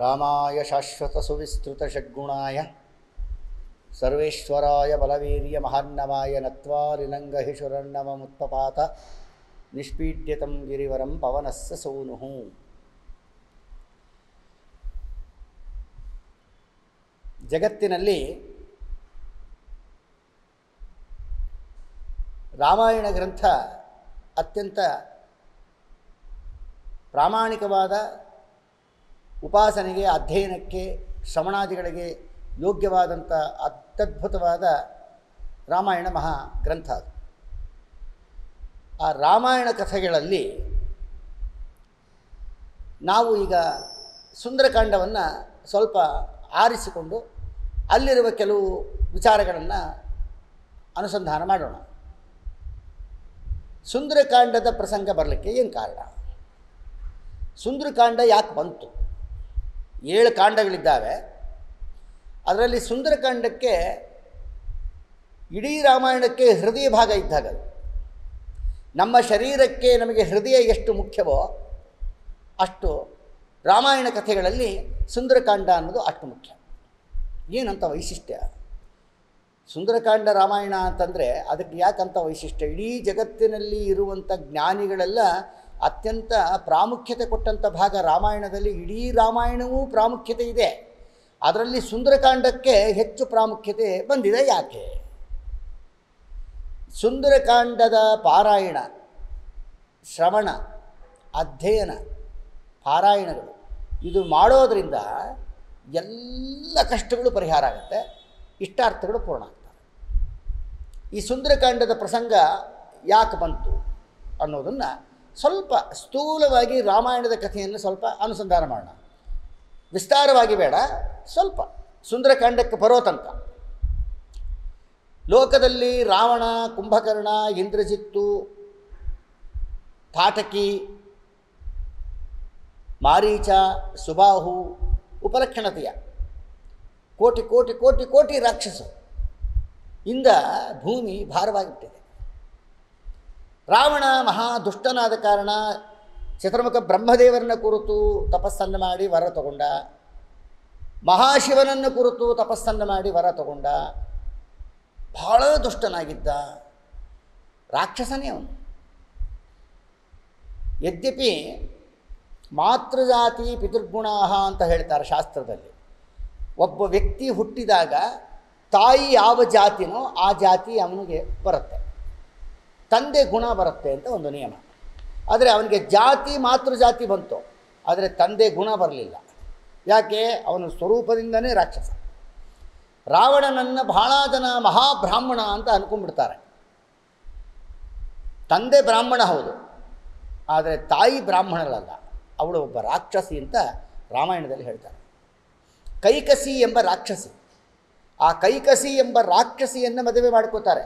ರಾಮಾಯ ಶಾಶ್ವತ ಸುವಿಸ್ತೃತ ಷಡ್ಗುಣಾಯ ಸರ್ವೇಶ್ವರಾಯ ಬಲವೀರ್ಯ ಮಹಾನ್ನವಾಯ ನತ್ವಾಲಿಲಂಘಹಿಷುರನ್ನವಮುತ್ಪಪಾತ ನಿಷ್ಪೀಡ್ಯತಂ ಗಿರಿವರಂ ಪವನಸ್ಸ ಸೂನುಃ. ಜಗತ್ತಿನಲ್ಲಿ ರಾಮಾಯಣ ಗ್ರಂಥ ಅತ್ಯಂತ ಪ್ರಾಮಾಣಿಕವಾದ ಉಪಾಸನೆಗೆ, ಅಧ್ಯಯನಕ್ಕೆ, ಶ್ರವಣಾದಿಗಳಿಗೆ ಯೋಗ್ಯವಾದಂಥ ಅತ್ಯದ್ಭುತವಾದ ರಾಮಾಯಣ ಮಹಾ ಗ್ರಂಥ ಅದು. ಆ ರಾಮಾಯಣ ಕಥೆಗಳಲ್ಲಿ ನಾವು ಈಗ ಸುಂದರಕಾಂಡವನ್ನು ಸ್ವಲ್ಪ ಆರಿಸಿಕೊಂಡು ಅಲ್ಲಿರುವ ಕೆಲವು ವಿಚಾರಗಳನ್ನು ಅನುಸಂಧಾನ ಮಾಡೋಣ. ಸುಂದರಕಾಂಡದ ಪ್ರಸಂಗ ಬರಲಿಕ್ಕೆ ಏನು ಕಾರಣ? ಸುಂದರಕಾಂಡ ಯಾಕೆ ಬಂತು? 7 ಕಾಂಡಗಳಿದ್ದಾವೆ. ಅದರಲ್ಲಿ ಸುಂದರಕಾಂಡಕ್ಕೆ ಇಡೀ ರಾಮಾಯಣಕ್ಕೆ ಹೃದಯ ಭಾಗ ಇದ್ದಾಗ, ನಮ್ಮ ಶರೀರಕ್ಕೆ ನಮಗೆ ಹೃದಯ ಎಷ್ಟು ಮುಖ್ಯವೋ ಅಷ್ಟು ರಾಮಾಯಣ ಕಥೆಗಳಲ್ಲಿ ಸುಂದರಕಾಂಡ ಅನ್ನೋದು ಅಷ್ಟು ಮುಖ್ಯ. ಏನಂತ ವೈಶಿಷ್ಟ್ಯ ಸುಂದರಕಾಂಡ ರಾಮಾಯಣ ಅಂತಂದರೆ? ಅದಕ್ಕೆ ಯಾಕಂತ ವೈಶಿಷ್ಟ್ಯ? ಇಡೀ ಜಗತ್ತಿನಲ್ಲಿ ಇರುವಂಥ ಜ್ಞಾನಿಗಳೆಲ್ಲ ಅತ್ಯಂತ ಪ್ರಾಮುಖ್ಯತೆ ಕೊಟ್ಟಂಥ ಭಾಗ ರಾಮಾಯಣದಲ್ಲಿ. ಇಡೀ ರಾಮಾಯಣವೂ ಪ್ರಾಮುಖ್ಯತೆ ಇದೆ, ಅದರಲ್ಲಿ ಸುಂದರಕಾಂಡಕ್ಕೆ ಹೆಚ್ಚು ಪ್ರಾಮುಖ್ಯತೆ ಬಂದಿದೆ. ಯಾಕೆ? ಸುಂದರಕಾಂಡದ ಪಾರಾಯಣ, ಶ್ರವಣ, ಅಧ್ಯಯನ, ಪಾರಾಯಣಗಳು ಇದು ಮಾಡೋದರಿಂದ ಎಲ್ಲ ಕಷ್ಟಗಳು ಪರಿಹಾರ ಆಗುತ್ತೆ, ಇಷ್ಟಾರ್ಥಗಳು ಪೂರ್ಣ ಆಗ್ತವೆ. ಈ ಸುಂದರಕಾಂಡದ ಪ್ರಸಂಗ ಯಾಕೆ ಬಂತು ಅನ್ನೋದನ್ನು ಸ್ವಲ್ಪ ಸ್ಥೂಲವಾಗಿ ರಾಮಾಯಣದ ಕಥೆಯನ್ನು ಸ್ವಲ್ಪ ಅನುಸಂಧಾನ ಮಾಡೋಣ. ವಿಸ್ತಾರವಾಗಿ ಬೇಡ, ಸ್ವಲ್ಪ ಸುಂದರಕಾಂಡಕ್ಕೆ ಬರೋ ತನಕ. ಲೋಕದಲ್ಲಿ ರಾವಣ, ಕುಂಭಕರ್ಣ, ಇಂದ್ರಜಿತ್ತು, ತಾಟಕಿ, ಮಾರೀಚ, ಸುಬಾಹು, ಉಪಲಕ್ಷಣತೆಯ ಕೋಟಿ ಕೋಟಿ ಕೋಟಿ ಕೋಟಿ ರಾಕ್ಷಸರು ಇಂದ ಭೂಮಿ ಭಾರವಾಗಿಬಿಟ್ಟಿದೆ. ರಾವಣ ಮಹಾ ದುಷ್ಟನಾದ ಕಾರಣ ಚತುರ್ಮುಖ ಬ್ರಹ್ಮದೇವರನ್ನ ಕುರಿತು ತಪಸ್ಸನ್ನು ಮಾಡಿ ವರ ತಗೊಂಡ, ಮಹಾಶಿವನನ್ನು ಕುರಿತು ತಪಸ್ಸನ್ನು ಮಾಡಿ ವರ ತಗೊಂಡ. ಬಹಳ ದುಷ್ಟನಾಗಿದ್ದ ರಾಕ್ಷಸನೇ ಅವನು. ಯದ್ಯಪಿ ಮಾತೃಜಾತಿ ಪಿತೃಗುಣಾ ಅಂತ ಹೇಳ್ತಾರೆ ಶಾಸ್ತ್ರದಲ್ಲಿ. ಒಬ್ಬ ವ್ಯಕ್ತಿ ಹುಟ್ಟಿದಾಗ ತಾಯಿ ಯಾವ ಜಾತಿನೋ ಆ ಜಾತಿ ಅವನಿಗೆ ಬರುತ್ತೆ, ತಂದೆ ಗುಣ ಬರುತ್ತೆ ಅಂತ ಒಂದು ನಿಯಮ. ಆದರೆ ಅವನಿಗೆ ಜಾತಿ ಮಾತೃಜಾತಿ ಬಂತು, ಆದರೆ ತಂದೆ ಗುಣ ಬರಲಿಲ್ಲ. ಯಾಕೆ? ಅವನು ಸ್ವರೂಪದಿಂದನೇ ರಾಕ್ಷಸ. ರಾವಣನನ್ನು ಬಹಳ ಜನ ಮಹಾಬ್ರಾಹ್ಮಣ ಅಂತ ಅಂದ್ಕೊಂಡ್ಬಿಡ್ತಾರೆ. ತಂದೆ ಬ್ರಾಹ್ಮಣ ಹೌದು, ಆದರೆ ತಾಯಿ ಬ್ರಾಹ್ಮಣರಲ್ಲ, ಅವಳು ಒಬ್ಬ ರಾಕ್ಷಸಿ ಅಂತ ರಾಮಾಯಣದಲ್ಲಿ ಹೇಳ್ತಾರೆ. ಕೈಕಸಿ ಎಂಬ ರಾಕ್ಷಸಿ, ಆ ಕೈಕಸಿ ಎಂಬ ರಾಕ್ಷಸಿಯನ್ನು ಮದುವೆ ಮಾಡ್ಕೋತಾರೆ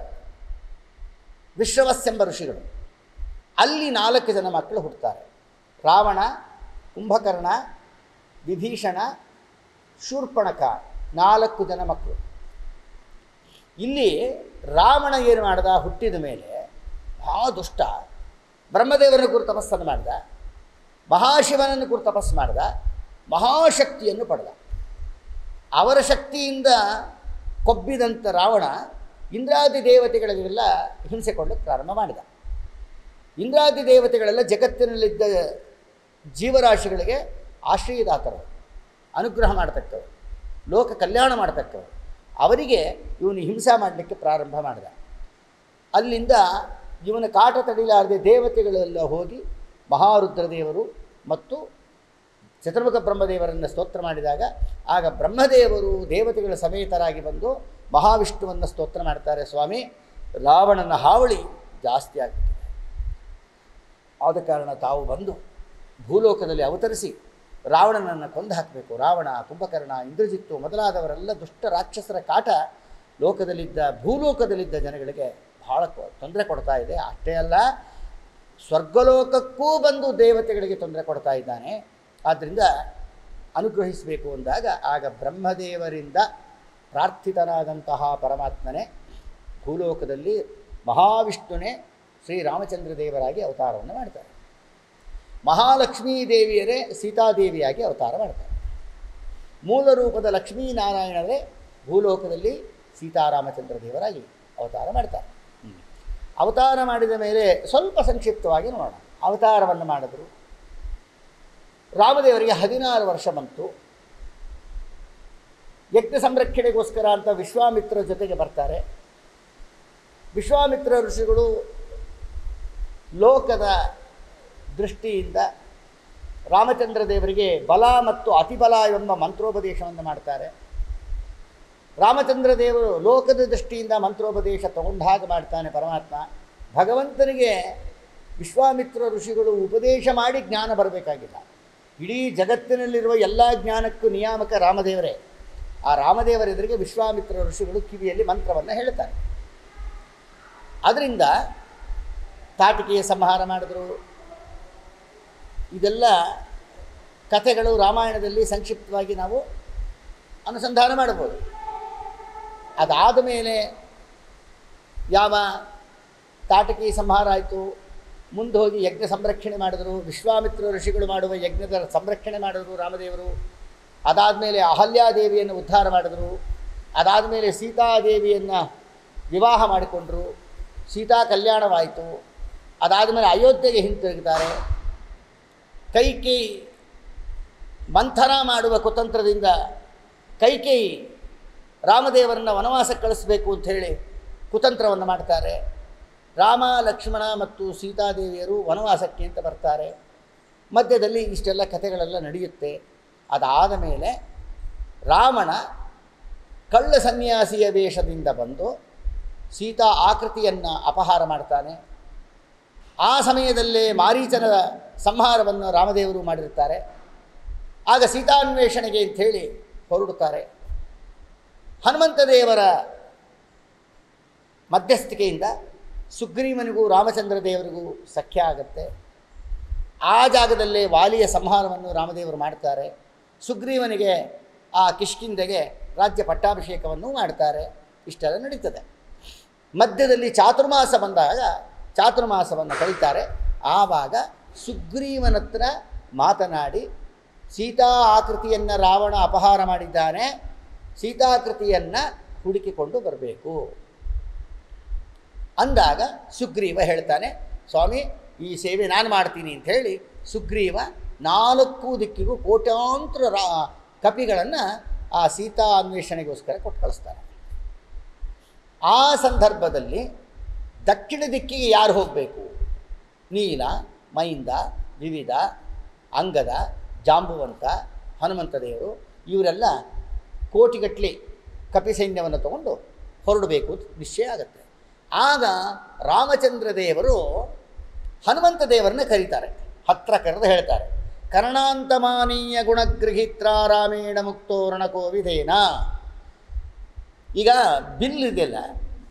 ವಿಶ್ರವಸ್ಸೆಂಬ ಋಷಿಗಳು. ಅಲ್ಲಿ 4 ಜನ ಮಕ್ಕಳು ಹುಟ್ಟುತ್ತಾರೆ. ರಾವಣ, ಕುಂಭಕರ್ಣ, ವಿಭೀಷಣ, ಶೂರ್ಪಣಖ, 4 ಜನ ಮಕ್ಕಳು. ಇಲ್ಲಿ ರಾವಣ ಏನು ಮಾಡ್ದ? ಹುಟ್ಟಿದ ಮೇಲೆ ಬಹಳ ದುಷ್ಟ. ಬ್ರಹ್ಮದೇವರನ್ನು ಕುರಿತು ತಪಸ್ಸನ್ನು ಮಾಡ್ದ, ಮಹಾಶಿವನನ್ನು ಕುರಿತು ತಪಸ್ಸು ಮಾಡ್ದ, ಮಹಾಶಕ್ತಿಯನ್ನು ಪಡೆದ. ಅವರ ಶಕ್ತಿಯಿಂದ ಕೊಬ್ಬಿದಂಥ ರಾವಣ ಇಂದ್ರಾದಿ ದೇವತೆಗಳಿಗೆಲ್ಲ ಹಿಂಸೆ ಕೊಡಲಿಕ್ಕೆ ಪ್ರಾರಂಭ ಮಾಡಿದ. ಇಂದ್ರಾದಿ ದೇವತೆಗಳೆಲ್ಲ ಜಗತ್ತಿನಲ್ಲಿದ್ದ ಜೀವರಾಶಿಗಳಿಗೆ ಆಶ್ರಯದಾತರು, ಅನುಗ್ರಹ ಮಾಡತಕ್ಕವರು, ಲೋಕ ಕಲ್ಯಾಣ ಮಾಡತಕ್ಕವರು. ಅವರಿಗೆ ಇವನು ಹಿಂಸೆ ಮಾಡಲಿಕ್ಕೆ ಪ್ರಾರಂಭ ಮಾಡಿದ. ಅಲ್ಲಿಂದ ಇವನ ಕಾಟ ತಡಿಲಾರದೆ ದೇವತೆಗಳೆಲ್ಲ ಹೋಗಿ ಮಹಾರುದ್ರದೇವರು ಮತ್ತು ಚತುರ್ಮುಖ ಬ್ರಹ್ಮದೇವರನ್ನು ಸ್ತೋತ್ರ ಮಾಡಿದಾಗ, ಆಗ ಬ್ರಹ್ಮದೇವರು ದೇವತೆಗಳ ಸಮೇತರಾಗಿ ಬಂದು ಮಹಾವಿಷ್ಣುವನ್ನು ಸ್ತೋತ್ರ ಮಾಡ್ತಾರೆ. ಸ್ವಾಮಿ, ರಾವಣನ ಹಾವಳಿ ಜಾಸ್ತಿ ಆಗ್ತಿದೆ, ಆದ ಕಾರಣ ತಾವು ಬಂದು ಭೂಲೋಕದಲ್ಲಿ ಅವತರಿಸಿ ರಾವಣನನ್ನು ಕೊಂದು ಹಾಕಬೇಕು. ರಾವಣ, ಕುಂಭಕರ್ಣ, ಇಂದ್ರಜಿತ್ತು ಮೊದಲಾದವರೆಲ್ಲ ದುಷ್ಟ ರಾಕ್ಷಸರ ಕಾಟ ಭೂಲೋಕದಲ್ಲಿದ್ದ ಜನಗಳಿಗೆ ಬಹಳ ತೊಂದರೆ ಕೊಡ್ತಾ ಇದೆ. ಅಷ್ಟೇ ಅಲ್ಲ, ಸ್ವರ್ಗಲೋಕಕ್ಕೂ ಬಂದು ದೇವತೆಗಳಿಗೆ ತೊಂದರೆ ಕೊಡ್ತಾ ಇದ್ದಾನೆ. ಆದ್ದರಿಂದ ಅನುಗ್ರಹಿಸಬೇಕು ಅಂದಾಗ ಆಗ ಬ್ರಹ್ಮದೇವರಿಂದ ಪ್ರಾರ್ಥಿತನಾದಂತಹ ಪರಮಾತ್ಮನೇ ಭೂಲೋಕದಲ್ಲಿ ಮಹಾವಿಷ್ಣುನೇ ಶ್ರೀರಾಮಚಂದ್ರ ದೇವರಾಗಿ ಅವತಾರವನ್ನು ಮಾಡ್ತಾರೆ. ಮಹಾಲಕ್ಷ್ಮೀ ದೇವಿಯರೇ ಸೀತಾದೇವಿಯಾಗಿ ಅವತಾರ ಮಾಡ್ತಾರೆ. ಮೂಲ ರೂಪದ ಲಕ್ಷ್ಮೀನಾರಾಯಣರೇ ಭೂಲೋಕದಲ್ಲಿ ಸೀತಾರಾಮಚಂದ್ರ ದೇವರಾಗಿ ಅವತಾರ ಮಾಡ್ತಾರೆ. ಅವತಾರ ಮಾಡಿದ ಮೇಲೆ ಸ್ವಲ್ಪ ಸಂಕ್ಷಿಪ್ತವಾಗಿ ನೋಡೋಣ. ಅವತಾರವನ್ನು ಮಾಡಿದ್ರು. ರಾಮದೇವರಿಗೆ 16 ವರ್ಷ ಬಂತು. ಯಜ್ಞ ಸಂರಕ್ಷಣೆಗೋಸ್ಕರ ಅಂತ ವಿಶ್ವಾಮಿತ್ರ ಜೊತೆಗೆ ಬರ್ತಾರೆ. ವಿಶ್ವಾಮಿತ್ರ ಋಷಿಗಳು ಲೋಕದ ದೃಷ್ಟಿಯಿಂದ ರಾಮಚಂದ್ರ ದೇವರಿಗೆ ಬಲ ಮತ್ತು ಅತಿಬಲ ಎಂಬ ಮಂತ್ರೋಪದೇಶವನ್ನು ಮಾಡ್ತಾರೆ. ರಾಮಚಂದ್ರ ದೇವರು ಲೋಕದ ದೃಷ್ಟಿಯಿಂದ ಮಂತ್ರೋಪದೇಶ ತಗೊಂಡಾಗ ಮಾಡ್ತಾನೆ ಪರಮಾತ್ಮ. ಭಗವಂತನಿಗೆ ವಿಶ್ವಾಮಿತ್ರ ಋಷಿಗಳು ಉಪದೇಶ ಮಾಡಿ ಜ್ಞಾನ ಬರಬೇಕಾಗಿಲ್ಲ. ಇಡೀ ಜಗತ್ತಿನಲ್ಲಿರುವ ಎಲ್ಲ ಜ್ಞಾನಕ್ಕೂ ನಿಯಾಮಕ ರಾಮದೇವರೇ. ಆ ರಾಮದೇವರೆದುರಿಗೆ ವಿಶ್ವಾಮಿತ್ರ ಋಷಿಗಳು ಕಿವಿಯಲ್ಲಿ ಮಂತ್ರವನ್ನು ಹೇಳ್ತಾರೆ. ಅದರಿಂದ ತಾಟಕಿಯ ಸಂಹಾರ ಮಾಡಿದ್ರು. ಇದೆಲ್ಲ ಕಥೆಗಳು ರಾಮಾಯಣದಲ್ಲಿ ಸಂಕ್ಷಿಪ್ತವಾಗಿ ನಾವು ಅನುಸಂಧಾನ ಮಾಡಬಹುದು. ಅದಾದ ಮೇಲೆ ಯಾವ ತಾಟಕಿ ಸಂಹಾರ ಆಯಿತು, ಮುಂದೆ ಹೋಗಿ ಯಜ್ಞ ಸಂರಕ್ಷಣೆ ಮಾಡಿದ್ರು. ವಿಶ್ವಾಮಿತ್ರ ಋಷಿಗಳು ಮಾಡುವ ಯಜ್ಞದ ಸಂರಕ್ಷಣೆ ಮಾಡಿದ್ರು ರಾಮದೇವರು. ಅದಾದಮೇಲೆ ಅಹಲ್ಯಾದೇವಿಯನ್ನು ಉದ್ಧಾರ ಮಾಡಿದ್ರು. ಅದಾದಮೇಲೆ ಸೀತಾದೇವಿಯನ್ನು ವಿವಾಹ ಮಾಡಿಕೊಂಡ್ರು. ಸೀತಾ ಕಲ್ಯಾಣವಾಯಿತು. ಅದಾದಮೇಲೆ ಅಯೋಧ್ಯೆಗೆ ಹಿಂತಿರುಗುತ್ತಾರೆ. ಕೈಕೇಯಿ ಮಂಥನ ಮಾಡುವ ಕುತಂತ್ರದಿಂದ ಕೈಕೇಯಿ ರಾಮದೇವರನ್ನು ವನವಾಸಕ್ಕೆ ಕಳಿಸಬೇಕು ಅಂಥೇಳಿ ಕುತಂತ್ರವನ್ನು ಮಾಡ್ತಾರೆ. ರಾಮ ಲಕ್ಷ್ಮಣ ಮತ್ತು ಸೀತಾದೇವಿಯರು ವನವಾಸಕ್ಕೆ ಅಂತ ಬರ್ತಾರೆ. ಮಧ್ಯದಲ್ಲಿ ಇಷ್ಟೆಲ್ಲ ಕಥೆಗಳೆಲ್ಲ ನಡೆಯುತ್ತೆ. ಅದಾದ ಮೇಲೆ ರಾವಣ ಕಳ್ಳ ಸನ್ಯಾಸಿಯ ವೇಷದಿಂದ ಬಂದು ಸೀತಾ ಆಕೃತಿಯನ್ನು ಅಪಹಾರ ಮಾಡ್ತಾನೆ. ಆ ಸಮಯದಲ್ಲೇ ಮಾರೀಚನ ಸಂಹಾರವನ್ನು ರಾಮದೇವರು ಮಾಡಿರ್ತಾರೆ. ಆಗ ಸೀತಾನ್ವೇಷಣೆಗೆ ಅಂಥೇಳಿ ಹೊರಡುತ್ತಾರೆ. ಹನುಮಂತ ದೇವರ ಮಧ್ಯಸ್ಥಿಕೆಯಿಂದ ಸುಗ್ರೀವನಿಗೂ ರಾಮಚಂದ್ರ ದೇವರಿಗೂ ಸಖ್ಯ ಆಗುತ್ತೆ. ಆ ಜಾಗದಲ್ಲೇ ವಾಲಿಯ ಸಂಹಾರವನ್ನು ರಾಮದೇವರು ಮಾಡ್ತಾರೆ. ಸುಗ್ರೀವನಿಗೆ ಆ ಕಿಷ್ಕಿಂಧೆಗೆ ರಾಜ್ಯ ಪಟ್ಟಾಭಿಷೇಕವನ್ನು ಮಾಡ್ತಾರೆ. ಇಷ್ಟೆಲ್ಲ ನಡೀತದೆ. ಮಧ್ಯದಲ್ಲಿ ಚಾತುರ್ಮಾಸ ಬಂದಾಗ ಚಾತುರ್ಮಾಸವನ್ನು ಕರೀತಾರೆ. ಆವಾಗ ಸುಗ್ರೀವನತ್ರ ಮಾತನಾಡಿ ಸೀತಾ ಆಕೃತಿಯನ್ನು ರಾವಣ ಅಪಹಾರ ಮಾಡಿದ್ದಾನೆ, ಸೀತಾಕೃತಿಯನ್ನು ಹುಡುಕಿಕೊಂಡು ಬರಬೇಕು ಅಂದಾಗ ಸುಗ್ರೀವ ಹೇಳ್ತಾನೆ, ಸ್ವಾಮಿ ಈ ಸೇವೆ ನಾನು ಮಾಡ್ತೀನಿ ಅಂಥೇಳಿ ಸುಗ್ರೀವ 4 ದಿಕ್ಕಿಗೂ ಕೋಟ್ಯಾಂತರ ಕಪಿಗಳನ್ನು ಆ ಸೀತಾ ಅನ್ವೇಷಣೆಗೋಸ್ಕರ ಕೊಟ್ಟು ಕಳಿಸ್ತಾರೆ. ಆ ಸಂದರ್ಭದಲ್ಲಿ ದಕ್ಷಿಣ ದಿಕ್ಕಿಗೆ ಯಾರು ಹೋಗಬೇಕು? ನೀಲ, ಮೈಂದ, ವಿವಿಧ, ಅಂಗದ, ಜಾಂಬುವಂತ, ಹನುಮಂತ ದೇವರು ಇವರೆಲ್ಲ ಕೋಟಿಗಟ್ಟಲೆ ಕಪಿ ಸೈನ್ಯವನ್ನು ತಗೊಂಡು ಹೊರಡಬೇಕು ನಿಶ್ಚಯ ಆಗುತ್ತೆ. ಆಗ ರಾಮಚಂದ್ರ ದೇವರು ಹನುಮಂತ ದೇವರನ್ನ ಕರೀತಾರೆ. ಹತ್ರ ಕರೆದು ಹೇಳ್ತಾರೆ, ಕರ್ಣಾಂತಮಾನೀಯ ಗುಣಗೃಹಿತ್ರ ರಾಮೇಣ ಮುಕ್ತೋ ರಣಕೋವಿಧೇನ. ಈಗ ಬಿಲ್ ಇದೆಯಲ್ಲ,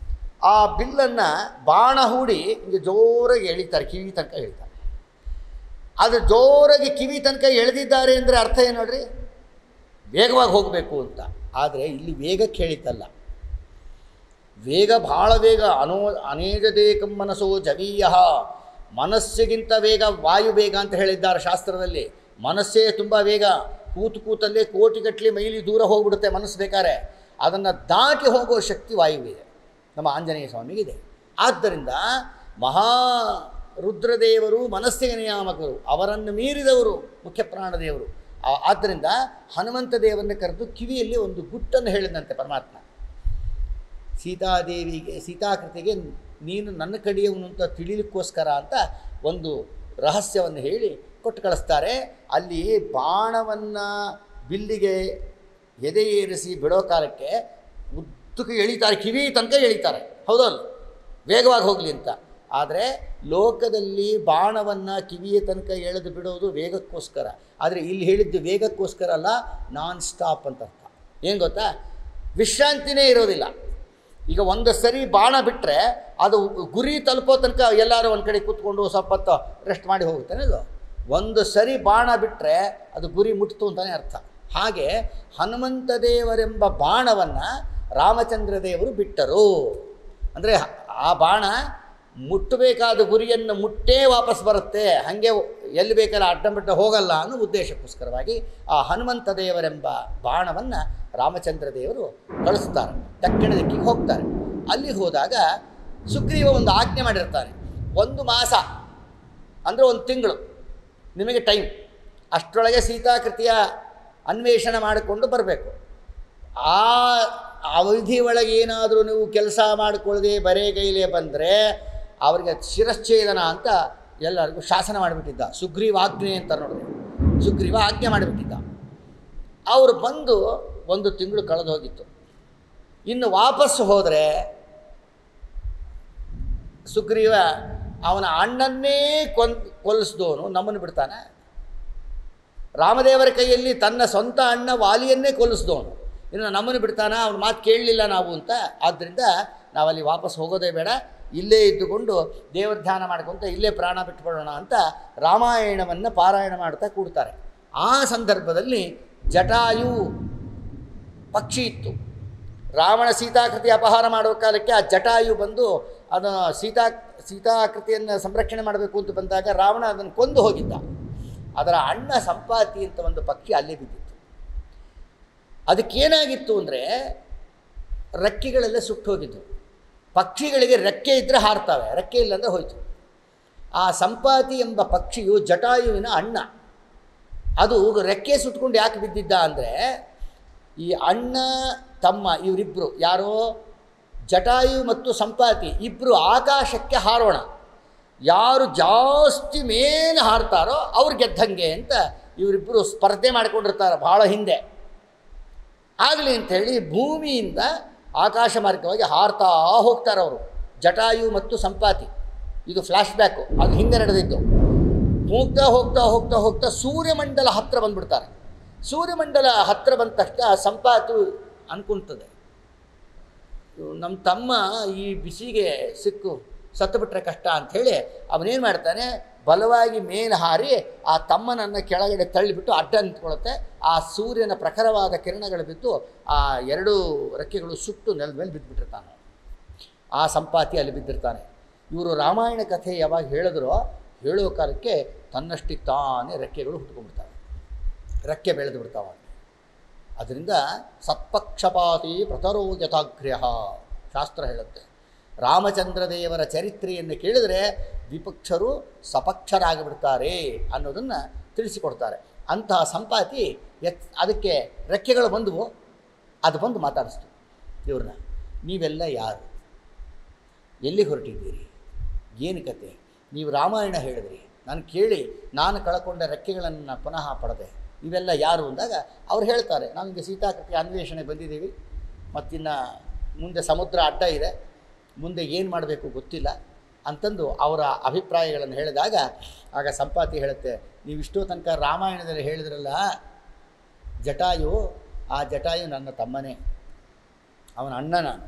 ಆ ಬಿಲ್ಲನ್ನು ಬಾಣ ಹೂಡಿ ಹಿಂಗೆ ಜೋರಾಗಿ ಎಳಿತಾರೆ, ಕಿವಿ ತನಕ ಎಳಿತಾರೆ. ಅದು ಜೋರಾಗಿ ಕಿವಿ ತನಕ ಎಳೆದಿದ್ದಾರೆ ಅಂದರೆ ಅರ್ಥ ಏನು ನೋಡ್ರಿ, ವೇಗವಾಗಿ ಹೋಗಬೇಕು ಅಂತ. ಆದರೆ ಇಲ್ಲಿ ವೇಗಕ್ಕೆ ಹೇಳಿತಲ್ಲ, ವೇಗ ಭಾಳ ವೇಗ. ಅನೇಜದೇಕಂ ಮನಸ್ಸೋ ಜವೀಯ, ಮನಸ್ಸಿಗಿಂತ ವೇಗ ವಾಯು ವೇಗ ಅಂತ ಹೇಳಿದ್ದಾರೆ ಶಾಸ್ತ್ರದಲ್ಲಿ. ಮನಸ್ಸೇ ತುಂಬ ವೇಗ, ಕೂತಲ್ಲೇ ಕೋಟಿಗಟ್ಟಲೆ ಮೈಲಿ ದೂರ ಹೋಗ್ಬಿಡುತ್ತೆ ಮನಸ್ಸು ಬೇಕಾರೆ. ಅದನ್ನು ದಾಟಿ ಹೋಗೋ ಶಕ್ತಿ ವಾಯುವಿದೆ, ನಮ್ಮ ಆಂಜನೇಯ ಸ್ವಾಮಿಗಿದೆ. ಆದ್ದರಿಂದ ಮಹಾ ರುದ್ರದೇವರು ಮನಸ್ಸಿಗೆ ನಿಯಾಮಕರು, ಅವರನ್ನು ಮೀರಿದವರು ಮುಖ್ಯ ಪ್ರಾಣದೇವರು. ಆದ್ದರಿಂದ ಹನುಮಂತ ದೇವರನ್ನು ಕರೆದು ಕಿವಿಯಲ್ಲಿ ಒಂದು ಗುಟ್ಟನ್ನು ಹೇಳಿದಂತೆ ಪರಮಾತ್ಮ, ಸೀತಾದೇವಿಗೆ ಸೀತಾಕೃತಿಗೆ ನೀನು ನನ್ನ ಕಡೆಯವನು ಅಂತ ತಿಳಿಲಿಕ್ಕೋಸ್ಕರ ಅಂತ ಒಂದು ರಹಸ್ಯವನ್ನು ಹೇಳಿ ಕೊಟ್ಟು ಕಳಿಸ್ತಾರೆ. ಅಲ್ಲಿ ಬಾಣವನ್ನು ಬಿಲ್ಲಿಗೆ ಎದೆ ಏರಿಸಿ ಬಿಡೋ ಕಾಲಕ್ಕೆ ಉದ್ದಕ್ಕೆ ಎಳಿತಾರೆ, ಕಿವಿ ತನಕ ಎಳಿತಾರೆ, ಹೌದಲ್ಲ, ವೇಗವಾಗಿ ಹೋಗಲಿ ಅಂತ. ಆದರೆ ಲೋಕದಲ್ಲಿ ಬಾಣವನ್ನು ಕಿವಿಯ ತನಕ ಎಳೆದು ಬಿಡೋದು ವೇಗಕ್ಕೋಸ್ಕರ. ಆದರೆ ಇಲ್ಲಿ ಹೇಳಿದ್ದು ವೇಗಕ್ಕೋಸ್ಕರ ಅಲ್ಲ, ನಾನ್ ಸ್ಟಾಪ್ ಅಂತ ಅರ್ಥ. ಏನು ಗೊತ್ತಾ, ವಿಶ್ರಾಂತಿನೇ ಇರೋದಿಲ್ಲ. ಈಗ ಒಂದು ಸರಿ ಬಾಣ ಬಿಟ್ಟರೆ ಅದು ಗುರಿ ತಲುಪೋ ತನಕ ಎಲ್ಲರೂ ಒಂದು ಕಡೆ ಕೂತ್ಕೊಂಡು ಸ್ವಲ್ಪ ಹೊತ್ತು ರೆಸ್ಟ್ ಮಾಡಿ ಹೋಗುತ್ತಾನೆ. ಅದು ಒಂದು ಸರಿ ಬಾಣ ಬಿಟ್ಟರೆ ಅದು ಗುರಿ ಮುಟ್ಟಿತು ಅಂತಲೇ ಅರ್ಥ. ಹಾಗೆ ಹನುಮಂತ ದೇವರೆಂಬ ಬಾಣವನ್ನು ರಾಮಚಂದ್ರ ದೇವರು ಬಿಟ್ಟರು. ಅಂದರೆ ಆ ಬಾಣ ಮುಟ್ಟಬೇಕಾದ ಗುರಿಯನ್ನು ಮುಟ್ಟೇ ವಾಪಸ್ ಬರುತ್ತೆ, ಹಾಗೆ ಎಲ್ಲಿ ಬೇಕಲ್ಲ ಅಡ್ಡಂಬಡ್ಡ ಹೋಗಲ್ಲ ಅನ್ನೋ ಉದ್ದೇಶಕ್ಕೋಸ್ಕರವಾಗಿ ಆ ಹನುಮಂತ ದೇವರೆಂಬ ಬಾಣವನ್ನು ರಾಮಚಂದ್ರ ದೇವರು ಕಳಿಸ್ತಾರೆ. ದಕ್ಷಿಣ ದಿಕ್ಕಿಗೆ ಹೋಗ್ತಾರೆ. ಅಲ್ಲಿ ಹೋದಾಗ ಸುಗ್ರೀವ ಒಂದು ಆಜ್ಞೆ ಮಾಡಿರ್ತಾನೆ, 1 ಮಾಸ ಅಂದರೆ 1 ತಿಂಗಳು ನಿಮಗೆ ಟೈಮ್, ಅಷ್ಟರೊಳಗೆ ಸೀತಾಕೃತಿಯ ಅನ್ವೇಷಣೆ ಮಾಡಿಕೊಂಡು ಬರಬೇಕು. ಆ ಅವಧಿ ಒಳಗೆ ಏನಾದರೂ ನೀವು ಕೆಲಸ ಮಾಡಿಕೊಳ್ಳದೆ ಬರೇಗೈಲೇ ಬಂದರೆ ಅವರಿಗೆ ಶಿರಶ್ಛೇದನ ಅಂತ ಎಲ್ಲರಿಗೂ ಶಾಸನ ಮಾಡಿಬಿಟ್ಟಿದ್ದ. ಸುಗ್ರೀವಾಜ್ಞೆ ಅಂತ ನೋಡಿದ್ರೆ ಸುಗ್ರೀವ ಆಜ್ಞೆ ಮಾಡಿಬಿಟ್ಟಿದ್ದ. ಅವರು ಬಂದು 1 ತಿಂಗಳು ಕಳೆದು ಹೋಗಿತ್ತು. ಇನ್ನು ವಾಪಸ್ಸು ಹೋದರೆ ಸುಗ್ರೀವ ಅವನ ಅಣ್ಣನ್ನೇ ಕೊಲ್ಲಿಸಿದವನು ನಮ್ಮನ್ನು ಬಿಡ್ತಾನೆ. ರಾಮದೇವರ ಕೈಯಲ್ಲಿ ತನ್ನ ಸ್ವಂತ ಅಣ್ಣ ವಾಲಿಯನ್ನೇ ಕೊಲ್ಲಿಸಿದವನು ಇನ್ನು ನಮ್ಮನ್ನು ಬಿಡ್ತಾನ? ಅವನ ಮಾತು ಕೇಳಲಿಲ್ಲ ನಾವು ಅಂತ. ಆದ್ದರಿಂದ ನಾವಲ್ಲಿ ವಾಪಸ್ ಹೋಗೋದೇ ಬೇಡ, ಇಲ್ಲೇ ಇದ್ದುಕೊಂಡು ದೇವರ ಧ್ಯಾನ ಮಾಡ್ಕೊತ ಇಲ್ಲೇ ಪ್ರಾಣ ಬಿಟ್ಕೊಳ್ಳೋಣ ಅಂತ ರಾಮಾಯಣವನ್ನು ಪಾರಾಯಣ ಮಾಡ್ತಾ ಕೂಡ್ತಾರೆ. ಆ ಸಂದರ್ಭದಲ್ಲಿ ಜಟಾಯು ಪಕ್ಷಿ ಇತ್ತು. ರಾವಣ ಸೀತಾಕೃತಿ ಅಪಹಾರ ಮಾಡುವ ಕಾಲಕ್ಕೆ ಆ ಜಟಾಯು ಬಂದು ಅದು ಸೀತಾಕೃತಿಯನ್ನು ಸಂರಕ್ಷಣೆ ಮಾಡಬೇಕು ಅಂತ ಬಂದಾಗ ರಾವಣ ಅದನ್ನು ಕೊಂದು ಹೋಗಿದ್ದ. ಅದರ ಅಣ್ಣ ಸಂಪಾತಿ ಅಂತ ಒಂದು ಪಕ್ಷಿ ಅಲ್ಲೇ ಬಿದ್ದಿತ್ತು. ಅದಕ್ಕೇನಾಗಿತ್ತು ಅಂದರೆ ರೆಕ್ಕೆಗಳೆಲ್ಲ ಸುಟ್ಟು ಹೋಗಿದ್ದು. ಪಕ್ಷಿಗಳಿಗೆ ರೆಕ್ಕೆ ಇದ್ದರೆ ಹಾರ್ತವೆ, ರೆಕ್ಕೆ ಇಲ್ಲಂದರೆ ಹೋಯಿತು. ಆ ಸಂಪಾತಿ ಎಂಬ ಪಕ್ಷಿಯು ಜಟಾಯುವಿನ ಅಣ್ಣ. ಅದು ರೆಕ್ಕೆ ಸುಟ್ಕೊಂಡು ಯಾಕೆ ಬಿದ್ದಿದ್ದ ಅಂದರೆ ಈ ಅಣ್ಣ ತಮ್ಮ ಇವರಿಬ್ಬರು, ಯಾರೋ ಜಟಾಯು ಮತ್ತು ಸಂಪಾತಿ ಇಬ್ಬರು ಆಕಾಶಕ್ಕೆ ಹಾರೋಣ, ಯಾರು ಜಾಸ್ತಿ ಮೇಲೆ ಹಾರ್ತಾರೋ ಅವ್ರು ಗೆದ್ದಂಗೆ ಅಂತ ಇವರಿಬ್ಬರು ಸ್ಪರ್ಧೆ ಮಾಡಿಕೊಂಡಿರ್ತಾರೆ ಭಾಳ ಹಿಂದೆ. ಆಗಲಿ ಅಂಥೇಳಿ ಭೂಮಿಯಿಂದ ಆಕಾಶ ಮಾರ್ಗವಾಗಿ ಹಾರ್ತಾ ಹೋಗ್ತಾರೆ ಅವರು, ಜಟಾಯು ಮತ್ತು ಸಂಪಾತಿ. ಇದು ಫ್ಲ್ಯಾಶ್ ಬ್ಯಾಕು, ಅದು ಹಿಂದೆ ನಡೆದಿದ್ದು. ಹೋಗ್ತಾ ಹೋಗ್ತಾ ಹೋಗ್ತಾ ಹೋಗ್ತಾ ಸೂರ್ಯಮಂಡಲ ಹತ್ತಿರ ಬಂದುಬಿಡ್ತಾರೆ. ಸೂರ್ಯಮಂಡಲ ಹತ್ತಿರ ಬಂದ ತಕ್ಷಣ ಸಂಪಾತಿ ಅನ್ಕೊಂತದೆ, ನಮ್ಮ ತಮ್ಮ ಈ ಬಿಸಿಗೆ ಸಿಕ್ಕು ಸತ್ತುಬಿಟ್ರೆ ಕಷ್ಟ ಅಂಥೇಳಿ ಅವನೇನು ಮಾಡ್ತಾನೆ, ಬಲವಾಗಿ ಮೇಲೆ ಹಾರಿ ಆ ತಮ್ಮನನ್ನು ಕೆಳಗಡೆ ತಳ್ಳಿಬಿಟ್ಟು ಅಡ್ಡ ನಿಂತ್ಕೊಳ್ಳುತ್ತೆ. ಆ ಸೂರ್ಯನ ಪ್ರಖರವಾದ ಕಿರಣಗಳು ಬಿದ್ದು ಆ 2 ರೆಕ್ಕೆಗಳು ಸುಟ್ಟು ನೆಲದ ಮೇಲೆ ಬಿದ್ದುಬಿಟ್ಟಿರ್ತಾನೆ. ಆ ಸಂಪಾತಿ ಅಲ್ಲಿ ಬಿದ್ದಿರ್ತಾನೆ. ಇವರು ರಾಮಾಯಣ ಕಥೆ ಯಾವಾಗ ಹೇಳಿದ್ರೋ ಹೇಳೋ ಕಾಲಕ್ಕೆ ತನ್ನಷ್ಟಿಗೆ ತಾನೇ ರೆಕ್ಕೆಗಳು ಹುಟ್ಕೊಂಡ್ಬಿಡ್ತಾವೆ, ರೆಕ್ಕೆ ಬೆಳೆದು ಬಿಡ್ತಾವೆ. ಅದರಿಂದ ಸತ್ಪಕ್ಷಪಾತಿ ಪ್ರತರೋ ಯಥಾಗ್ರ್ಯ ಶಾಸ್ತ್ರ ಹೇಳುತ್ತೆ. ರಾಮಚಂದ್ರ ದೇವರ ಚರಿತ್ರೆಯನ್ನು ಕೇಳಿದರೆ ವಿಪಕ್ಷರು ಸಪಕ್ಷರಾಗಿಬಿಡ್ತಾರೆ ಅನ್ನೋದನ್ನು ತಿಳಿಸಿಕೊಡ್ತಾರೆ. ಅಂತಹ ಸಂಪಾತಿ ಅದಕ್ಕೆ ರೆಕ್ಕೆಗಳು ಬಂದವು, ಅದು ಬಂದು ಮಾತಾಡಿಸ್ತು ಇವ್ರನ್ನ, ನೀವೆಲ್ಲ ಯಾರು, ಎಲ್ಲಿಗೆ ಹೊರಟಿದ್ದೀರಿ, ಏನು ಕತೆ, ನೀವು ರಾಮಾಯಣ ಹೇಳಿದ್ರಿ, ನಾನು ಕೇಳಿ ನಾನು ಕಳ್ಕೊಂಡ ರೆಕ್ಕೆಗಳನ್ನು ಪುನಃ ಪಡೆದೆ, ಇವೆಲ್ಲ ಯಾರು ಅಂದಾಗ ಅವ್ರು ಹೇಳ್ತಾರೆ, ನಮಗೆ ಸೀತಾಕೃತಿ ಅನ್ವೇಷಣೆ ಬಂದಿದ್ದೀವಿ, ಮತ್ತಿನ್ನು ಮುಂದೆ ಸಮುದ್ರ ಅಡ್ಡ ಇದೆ, ಮುಂದೆ ಏನು ಮಾಡಬೇಕು ಗೊತ್ತಿಲ್ಲ ಅಂತಂದು ಅವರ ಅಭಿಪ್ರಾಯಗಳನ್ನು ಹೇಳಿದಾಗ ಆಗ ಸಂಪಾತಿ ಹೇಳುತ್ತೆ, ನೀವು ಇಷ್ಟೋ ತನಕ ರಾಮಾಯಣದಲ್ಲಿ ಹೇಳಿದ್ರಲ್ಲ ಜಟಾಯು, ಆ ಜಟಾಯು ನನ್ನ ತಮ್ಮನೇ, ಅವನ ಅಣ್ಣ ನಾನು.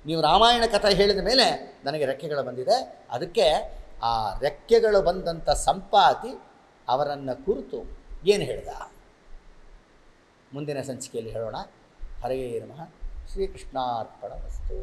ನೀವು ರಾಮಾಯಣ ಕಥೆ ಹೇಳಿದ ಮೇಲೆ ನನಗೆ ರೆಕ್ಕೆಗಳು ಬಂದಿದೆ, ಅದಕ್ಕೆ ಆ ರೆಕ್ಕೆಗಳು ಬಂದಂಥ ಸಂಪಾತಿ ಅವರನ್ನು ಕುರಿತು ಏನು ಹೇಳ್ದ ಮುಂದಿನ ಸಂಚಿಕೆಯಲ್ಲಿ ಹೇಳೋಣ. ಹರೇ ನಮಃ. ಶ್ರೀಕೃಷ್ಣಾರ್ಪಣಮಸ್ತು.